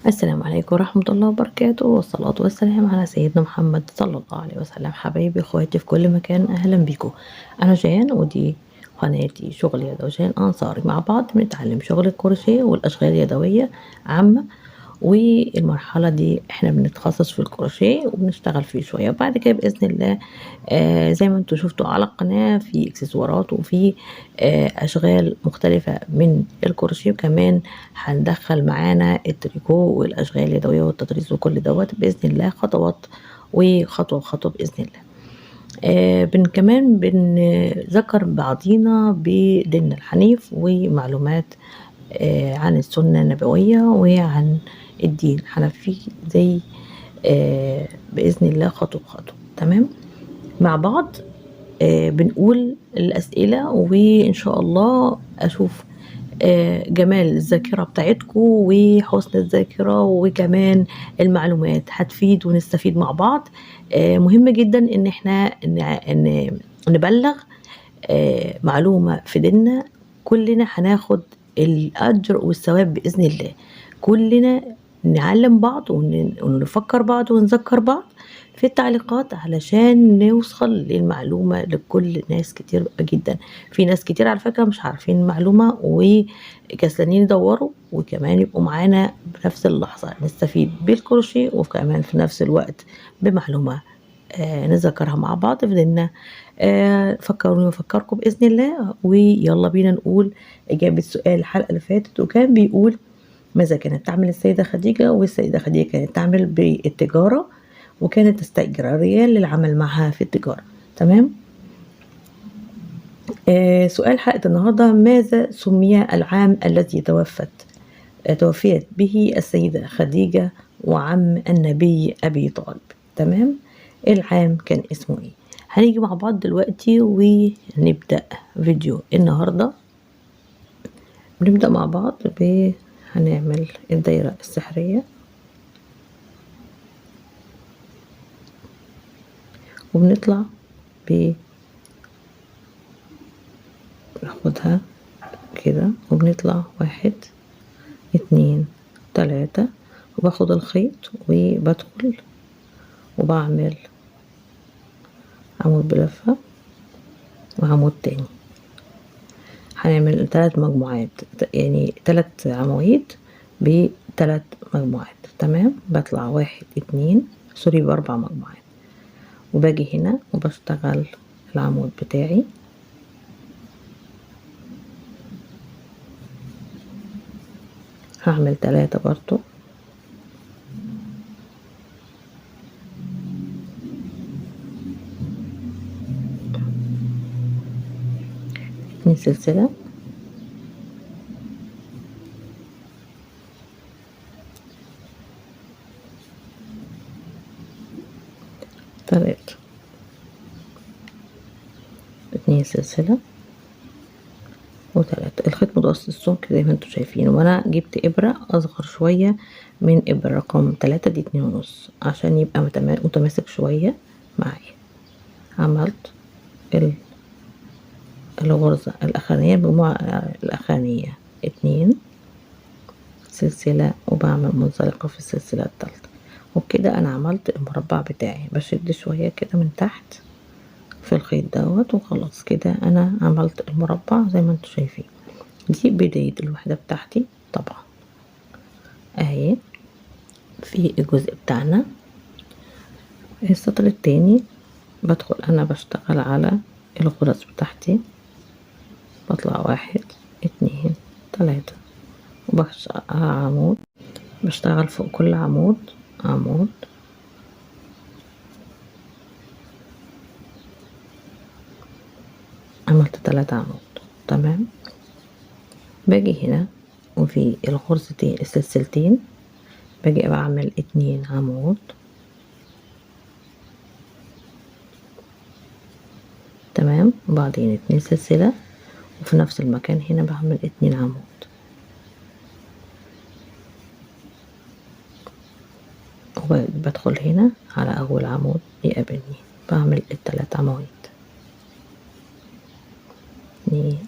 السلام عليكم ورحمة الله وبركاته، والصلاة والسلام على سيدنا محمد صلى الله عليه وسلم. حبايبي اخواتي في كل مكان، اهلا بيكم. انا جيان ودي قناتي شغل يدوي جيان انصاري. مع بعض بنتعلم شغل الكروشيه والاشغال اليدوية عامة، والمرحلة دي احنا بنتخصص في الكروشيه وبنشتغل فيه شوية، وبعد كده بإذن الله زي ما انتوا شفتوا على القناة في اكسسوارات وفي أشغال مختلفة من الكروشيه، وكمان هندخل معانا التريكو والأشغال اليدوية والتطريز وكل دوت بإذن الله، خطوات وخطوة بخطوة بإذن الله. كمان بنذكر بعضينا بديننا الحنيف ومعلومات عن السنة النبوية وعن الدين الحنفي، زي بإذن الله خطوة بخطوة. تمام مع بعض. بنقول الأسئلة وإن شاء الله أشوف جمال الذاكرة بتاعتكم وحسن الذاكرة، وكمان المعلومات هتفيد ونستفيد مع بعض. مهم جدا إن احنا نبلغ معلومة في ديننا. كلنا هناخد الأجر والثواب بإذن الله. كلنا نعلم بعض ونفكر بعض ونذكر بعض في التعليقات علشان نوصل للمعلومة لكل ناس كتير جدا. في ناس كتير على فكرة مش عارفين المعلومة وكسلانين يدوروا، وكمان يبقوا معانا بنفس اللحظة نستفيد بالكروشيه، وكمان في نفس الوقت بمعلومة نذكرها مع بعض في ديننا. فكروني وافكركم بإذن الله. ويلا بينا نقول إجابة سؤال الحلقة اللي فاتت، وكان بيقول: ماذا كانت تعمل السيدة خديجة؟ والسيدة خديجة كانت تعمل بالتجارة، وكانت تستأجر الرجال للعمل معها في التجارة. تمام. سؤال حلقة النهاردة: ماذا سمي العام الذي توفيت به السيدة خديجة وعم النبي أبي طالب؟ تمام. العام كان اسمه ايه؟ هنيجي مع بعض دلوقتي ونبدأ فيديو النهاردة. بنبدأ مع بعض هنعمل الدايرة السحرية، وبنطلع ناخدها كده، وبنطلع 1 2 3، وباخد الخيط وبدخل وبعمل عمود بلفة وعمود تاني. هنعمل 3 مجموعات، يعني 3 عواميد ب3 مجموعات. تمام. بطلع 1 2 سوري ب4 مجموعات، وباجي هنا وبشتغل العمود بتاعي. هعمل 3 برضو، اتنين سلسلة، تلاتة، 2 سلسلة وتلاتة. الخيط متوسط السمك زي ما انتوا شايفين، وانا جبت ابرة اصغر شوية من ابرة رقم 3 دي، 2.5، عشان يبقى متماسك شوية معايا. عملت الغرزة الأخرانية، المجموعة الأخرانية 2 سلسلة، وبعمل منزلقة في السلسلة الثالثة. وبكده أنا عملت المربع بتاعي. بشد شوية كده من تحت في الخيط دوت، وخلاص كده أنا عملت المربع زي ما انتوا شايفين. دي بداية الوحدة بتاعتي. طبعا اهي في الجزء بتاعنا. السطر التاني بدخل أنا بشتغل على الغرز بتاعتي، بطلع 1 2 3، وبشتغل عمود، بشتغل فوق كل عمود عمود، عملت 3 عمود. تمام. باجي هنا وفي الغرزتين السلسلتين باجي بعمل 2 عمود. تمام. وبعدين 2 سلسلة، وفي نفس المكان هنا بعمل 2 عمود. وبدخل هنا على أول عمود يقابلني، بعمل ال3 عواميد. 2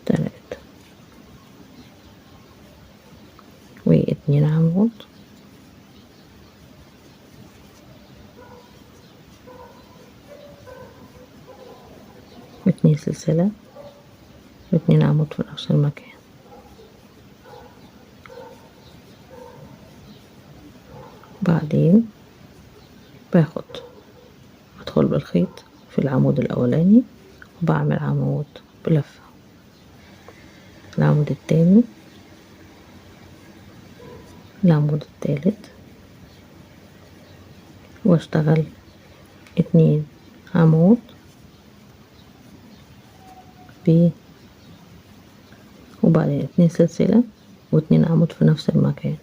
3 اتنين عمود واتنين سلسلة واتنين عمود في نفس المكان. بعدين باخد بدخل بالخيط في العمود الاولاني وبعمل عمود بلفة، العمود التاني، العمود التالت، واشتغل اتنين عمود وبعدين اتنين سلسلة واتنين عمود في نفس المكان.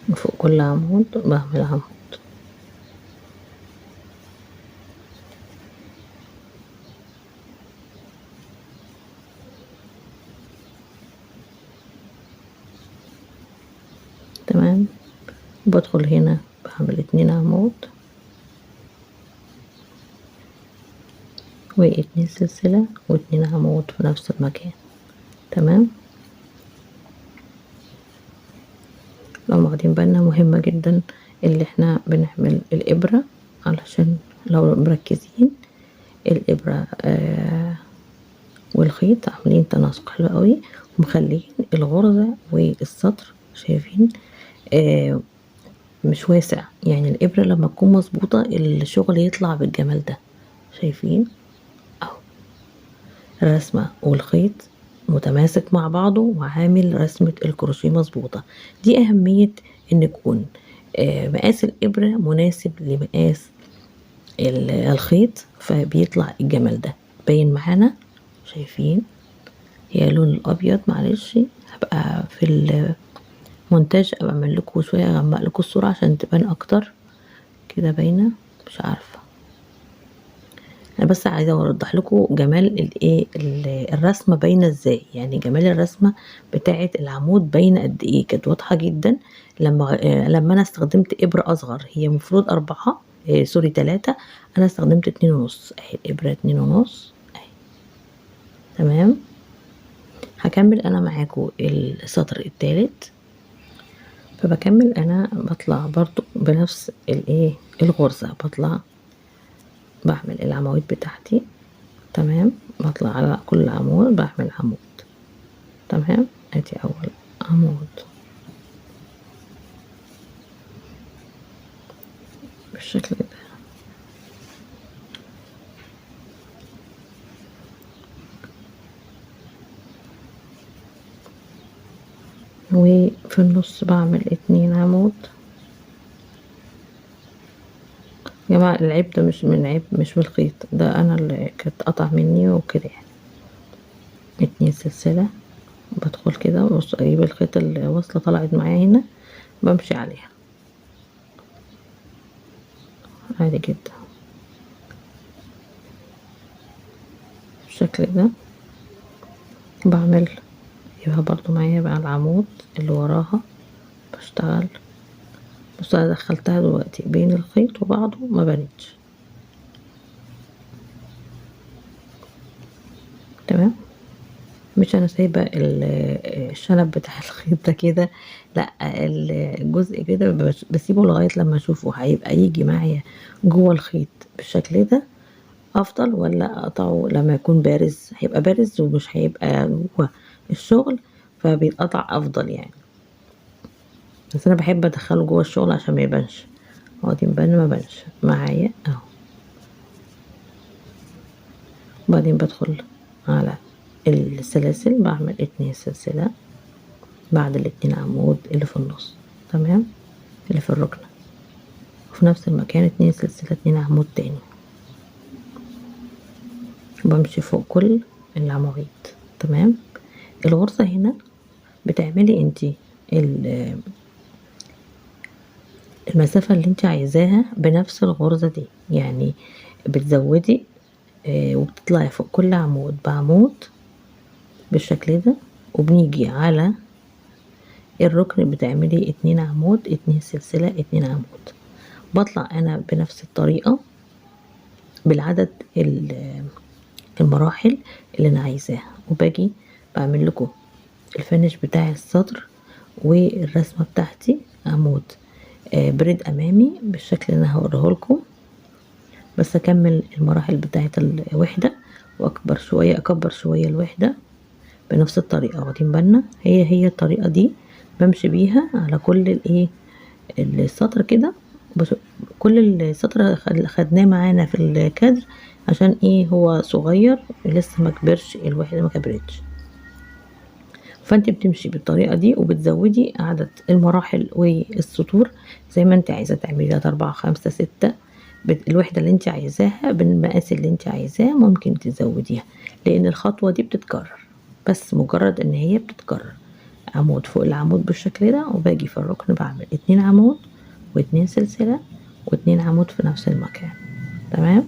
وفوق كل عمود بعمل عمود. تمام. بدخل هنا بعمل اتنين عمود واتنين سلسلة واتنين عمود في نفس المكان. تمام. لو واخدين بالنا مهمة جدا اللي احنا بنعمل الابرة، علشان لو مركزين الابرة والخيط عاملين تناسق حلو قوي ومخلين الغرزة والسطر شايفين مش واسع، يعني الابرة لما تكون مظبوطة الشغل يطلع بالجمال ده. شايفين اهو الرسمة والخيط متماسك مع بعضه وعامل رسمة الكروشيه مظبوطة. دي اهمية ان يكون مقاس الابرة مناسب لمقاس الخيط، فبيطلع الجمال ده باين معانا. شايفين هي لون الابيض، معلش هبقى في المونتاج ابقى اعمل لكم شويه اغمق لكم الصوره عشان تبان اكتر كده باينه، مش عارفه. انا بس عايزه اوضح لكم جمال الايه الرسمه باينه ازاي، يعني جمال الرسمه بتاعه العمود باينه قد ايه، كانت واضحه جدا لما انا استخدمت ابره اصغر. هي المفروض 4 سوري 3، انا استخدمت 2.5 اهي الابره 2.5 اهي. تمام. هكمل انا معاكم السطر الثالث. فبكمل انا بطلع برضو بنفس الايه الغرزة، بطلع بعمل العواميد بتاعتي. تمام. بطلع على كل عمود بعمل عمود. تمام. ادي اول عمود بالشكل ده، وفي النص بعمل 2 عمود. يا جماعة العيب ده مش من عيب، مش من الخيط ده، انا اللي كانت قطع مني وكده يعني. 2 سلسلة بدخل كده بص اجيب الخيط اللي واصلة طلعت معايا هنا بمشي عليها عادي جدا بالشكل ده. بعمل يبقى برضو معايا بقى العمود اللي وراها بشتغل. بص انا دخلتها دلوقتي بين الخيط وبعضه ما بانتش. تمام. مش انا سايبه الشنب بتاع الخيط ده كده، لا الجزء كده بسيبه لغايه لما اشوفه هيبقى يجي معايا جوه الخيط بالشكل ده افضل، ولا اقطعه لما يكون بارز. هيبقى بارز ومش هيبقى جوه الشغل فبيتقطع افضل يعني، بس انا بحب ادخله جوه الشغل عشان ما يبانش. هو دي مبان ما بانش معايا اهو. وبعدين بدخل على السلاسل بعمل 2 سلسلة بعد ال2 عمود اللي في النص. تمام. اللي في الركنة، وفي نفس المكان 2 سلسلة 2 عمود تاني، وبمشي فوق كل العواميد. تمام. الغرزة هنا بتعملي انتي المسافة اللي انت عايزاها بنفس الغرزة دي، يعني بتزودي وبتطلعي فوق كل عمود بعمود بالشكل ده، وبنيجي على الركن بتعملي 2 عمود 2 سلسلة 2 عمود. بطلع انا بنفس الطريقة بالعدد المراحل اللي انا عايزاها، وباجي بعمل لكم الفينش بتاع السطر والرسمة بتاعتي عمود بريد امامي بالشكل اللي انا هوريه لكم. بس اكمل المراحل بتاعت الوحدة واكبر شوية، اكبر شوية الوحدة بنفس الطريقة. واخدين بالنا هي الطريقة دي بمشي بيها على كل السطر كده. كل السطر خدناه معانا في الكادر عشان ايه هو صغير لسه ما كبرش، الوحدة ما كبرتش. فانت بتمشي بالطريقة دي وبتزودي عدد المراحل والسطور زي ما انت عايزة تعملي 3 4 5 6 الوحدة اللي انت عايزاها بالمقاس اللي انت عايزاه ممكن تزوديها، لان الخطوة دي بتتكرر، بس مجرد ان هي بتتكرر. عمود فوق العمود بالشكل ده، وباجي في الركن بعمل 2 عمود و2 سلسلة و2 عمود في نفس المكان. تمام.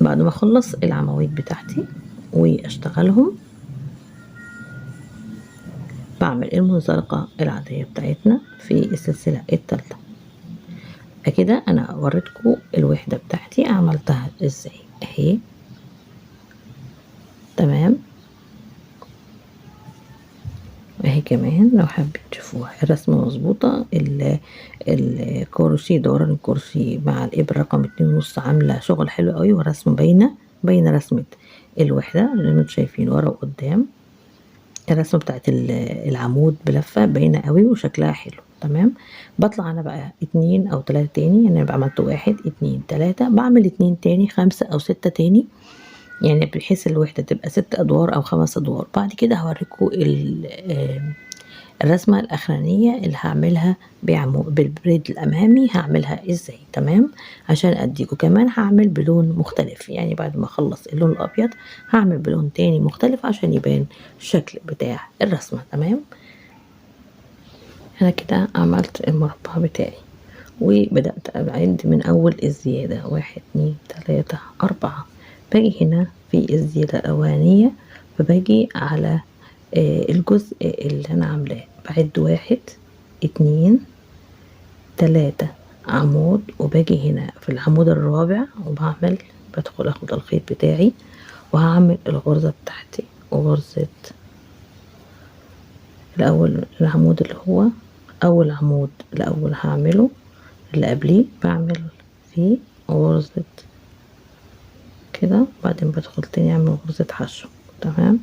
بعد ما اخلص العواميد بتاعتي واشتغلهم بعمل المنزلقة العادية بتاعتنا في السلسلة التالتة. كده انا وريتكم الوحدة بتاعتي عملتها ازاي اهي. تمام. اهي كمان لو حابين تشوفوها الرسمة مظبوطة. الكروشيه دوران الكروشيه مع الابرة رقم 2.5 عاملة شغل حلو قوي، والرسمة باينة رسمة الوحدة اللي انتوا شايفين ورا وقدام. الرسمة بتاعت العمود بلفة باينة قوي وشكلها حلو. تمام. بطلع انا بقى 2 أو 3 تاني، يعني انا عملت 1 2 3 بعمل 2 تاني 5 أو 6 تاني، يعني بحيث الوحدة تبقى 6 أدوار أو 5 أدوار. بعد كده هوريكم الرسمة الأخرانية اللي هعملها بالبريد الأمامي هعملها ازاي. تمام. عشان أديكوا كمان هعمل بلون مختلف، يعني بعد ما أخلص اللون الأبيض هعمل بلون تاني مختلف عشان يبان الشكل بتاع الرسمة. تمام. أنا كده عملت المربع بتاعي وبدأت أعد من أول الزيادة 1 2 3 4. باجي هنا في الزيادة الأولانية فباجي على الجزء اللي أنا عاملاه بعد 1 2 3 عمود، وباجي هنا في العمود الرابع وبعمل بدخل اخد الخيط بتاعي وهعمل الغرزة بتاعتي. وغرزة الأول العمود اللي هو أول عمود الأول هعمله، اللي قبليه بعمل فيه غرزة كده، وبعدين بدخل تاني اعمل غرزة حشو. تمام.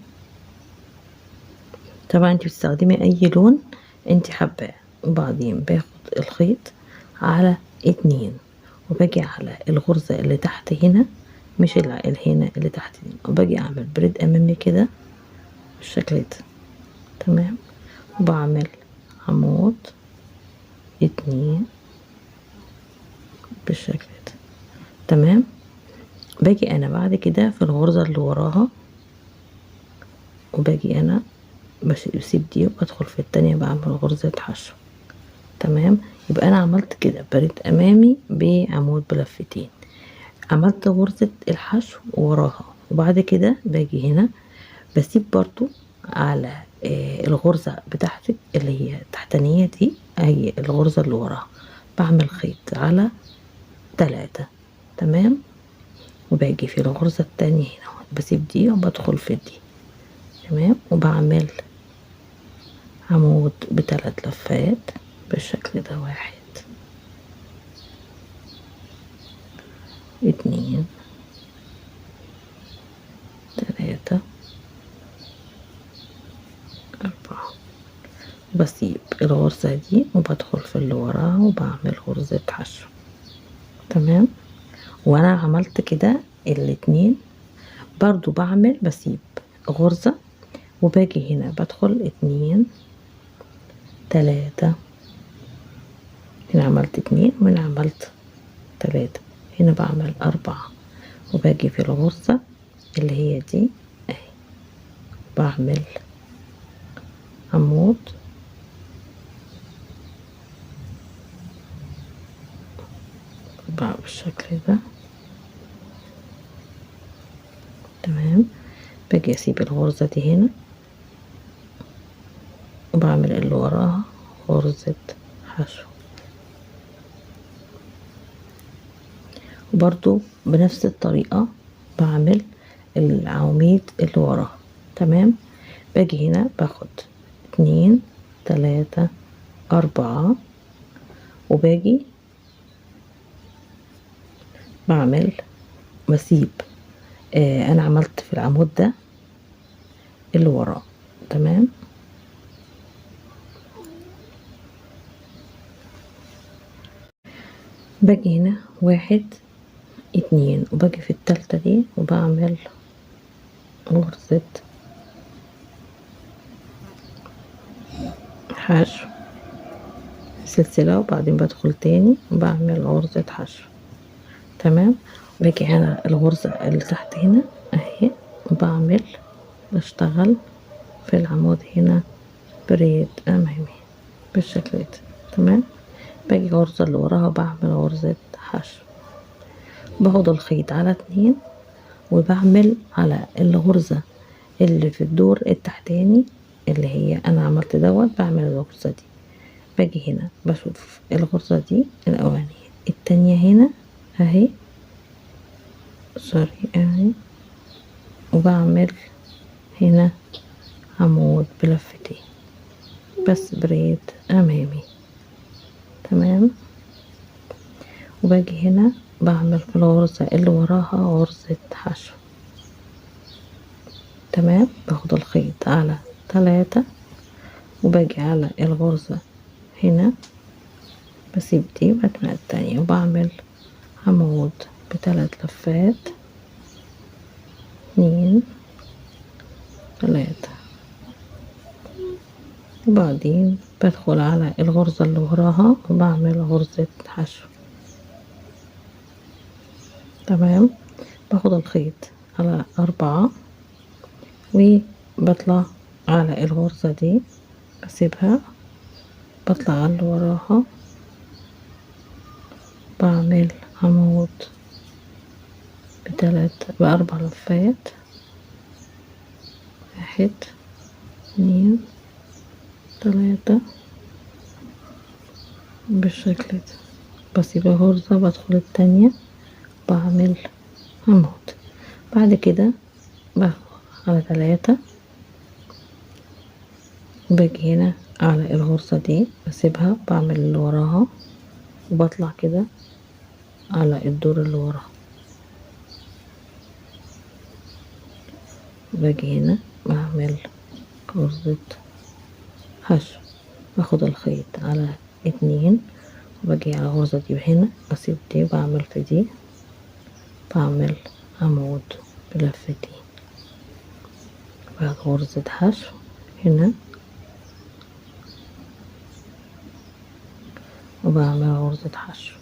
طبعا انت بتستخدمي اي لون انت حباه. وبعدين باخد الخيط على 2 وباجي على الغرزة اللي تحت هنا، مش اللي هنا اللي تحت هنا، وباجي اعمل بريد امامي كده بالشكل ده. تمام. وبعمل عمود 2 بالشكل ده. تمام. باجي انا بعد كده في الغرزة اللي وراها وباجي انا بسيب دي وبدخل في التانية بعمل غرزة حشو. تمام. يبقى انا عملت كده بريد امامي بعمود بلفتين، عملت غرزة الحشو وراها، وبعد كده باجي هنا بسيب برضو على الغرزة بتاعتك اللي هي التحتانية دي، هي الغرزة اللي وراها بعمل خيط على 3. تمام. وباجي في الغرزة التانية هنا بسيب دي وبدخل في دي. تمام. وبعمل عمود ب3 لفات بالشكل ده. 1 2 3 4. بسيب الغرزة دي وبدخل في اللي وراها وبعمل غرزة حشو. تمام. وانا عملت كده الاتنين برضو بعمل بسيب غرزة وباجي هنا بدخل 2 3. هنا عملت 2 وهنا عملت 3، هنا بعمل 4 وباجي في الغرزة اللي هي دي اهي بعمل عمود بالشكل ده. تمام. باجي اسيب الغرزة دي هنا وبعمل اللي وراها غرزة حشو. وبرضو بنفس الطريقة بعمل العواميد اللي وراها. تمام. باجي هنا باخد 2 3 4 وباجي بعمل بسيب انا عملت في العمود ده اللي وراه. تمام. باجي هنا 1 2 وباجي في التالتة دي وبعمل غرزة حشو سلسلة، وبعدين بدخل تاني وبعمل غرزة حشو. تمام. باجي هنا الغرزة اللي تحت هنا اهي وبعمل بشتغل في العمود هنا بريد امامي بالشكل ده. تمام. باجي الغرزة اللي وراها بعمل غرزة حشو، باخد الخيط على 2 وبعمل على الغرزة اللي في الدور التحتاني اللي هي انا عملت دوت بعمل الغرزة دي. باجي هنا بشوف الغرزة دي الاولانية، التانية هنا اهي سوري اهي، وبعمل هنا عمود بلفتين بس بريد امامي. تمام. وباجي هنا بعمل في الغرزة اللي وراها غرزة حشو. تمام. باخد الخيط على 3 وباجي على الغرزة هنا بسيب دي وبتنقل التانية وبعمل عمود ب3 لفات 2 3 وبعدين بدخل على الغرزة اللي وراها وبعمل غرزة حشو. تمام. باخد الخيط على 4 وبطلع على الغرزة دي بسيبها، بطلع على اللي وراها بعمل عمود ب4 لفات 1 2 3 بالشكل ده، بسيب غرزة بدخل التانية بعمل عمود. بعد كده باخد على 3 وباجي هنا على الغرزة دي بسيبها بعمل اللي وراها وبطلع كده على الدور اللي وراها. باجي هنا بعمل غرزة حشو، باخد الخيط على 2 وباجي على الغرزة دي هنا بسيب دي وبعمل في دي بعمل عمود بلفتين، بعد غرزة حشو هنا وبعمل غرزة حشو.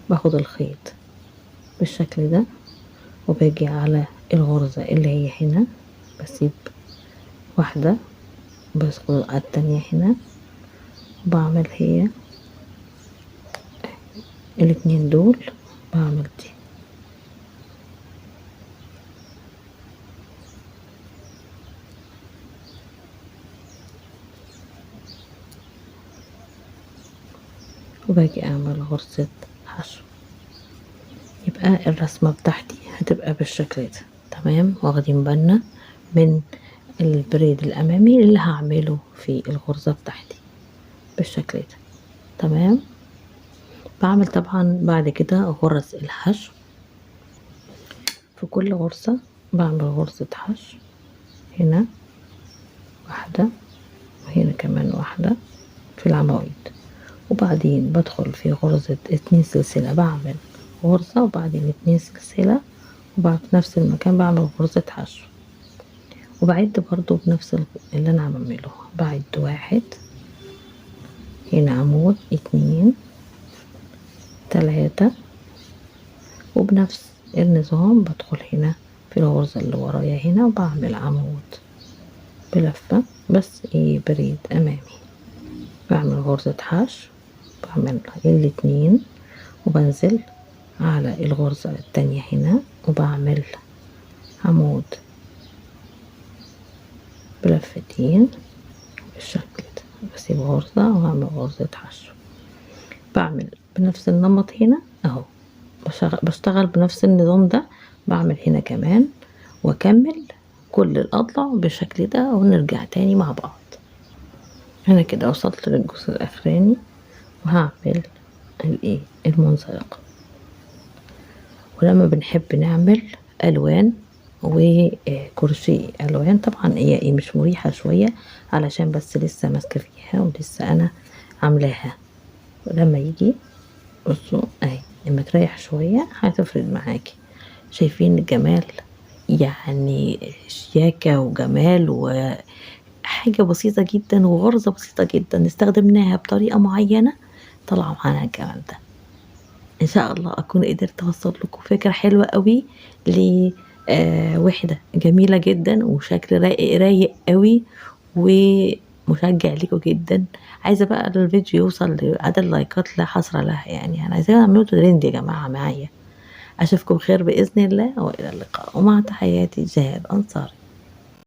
باخد الخيط بالشكل ده وباجي على الغرزة اللي هي هنا بسيب واحدة بدخل على التانية هنا وبعمل هي الاتنين دول بعمل دي. وباجي اعمل غرزة حشو. يبقى الرسمة بتاعتي هتبقى بالشكل ده. تمام. واخدين بالنا من البريد الامامي اللي هعمله في الغرزة بتاعتي بالشكل ده. تمام. بعمل طبعا بعد كده غرز الحشو، في كل غرزة بعمل غرزة حشو هنا واحدة وهنا كمان واحدة في العواميد، وبعدين بدخل في غرزة 2 سلسلة بعمل غرزة وبعدين 2 سلسلة وبعد في نفس المكان بعمل غرزة حشو، وبعد برضو بنفس اللي انا بعمله بعد 1 هنا عمود 2 3 وبنفس النظام بدخل هنا في الغرزة اللي ورايا هنا وبعمل عمود بلفة بس ايه بريد امامي، بعمل غرزة حشو بعمل الاتنين وبنزل على الغرزة التانية هنا وبعمل عمود بلفتين بالشكل ده، بسيب غرزة وهعمل غرزة حشو، بعمل بنفس النمط هنا اهو بشتغل بنفس النظام ده، بعمل هنا كمان واكمل كل الاضلع بالشكل ده ونرجع تاني مع بعض. انا كده وصلت للجزء الاخراني وهعمل المنزلقة. ولما بنحب نعمل الوان وكروشيه الوان، طبعا هي مش مريحة شوية علشان بس لسه ماسكة فيها ولسه انا عاملاها. ولما يجي بصوا اهي لما تريح شوية هتفرد معاكي. شايفين الجمال؟ يعني شياكة وجمال وحاجة بسيطة جدا وغرزة بسيطة جدا استخدمناها بطريقة معينة طلع معانا الجمال ده. ان شاء الله اكون قدرت اوصل لكم فكرة حلوة قوي لوحدة جميلة جدا وشكل رايق رايق قوي ومشجع ليكم جدا. عايزة بقى الفيديو يوصل لعدد لايكات لا حصر لها، يعني انا عايزاه اعمله ترند يا جماعة معايا. اشوفكم خير باذن الله والى اللقاء، ومع تحياتي جهاد انصاري.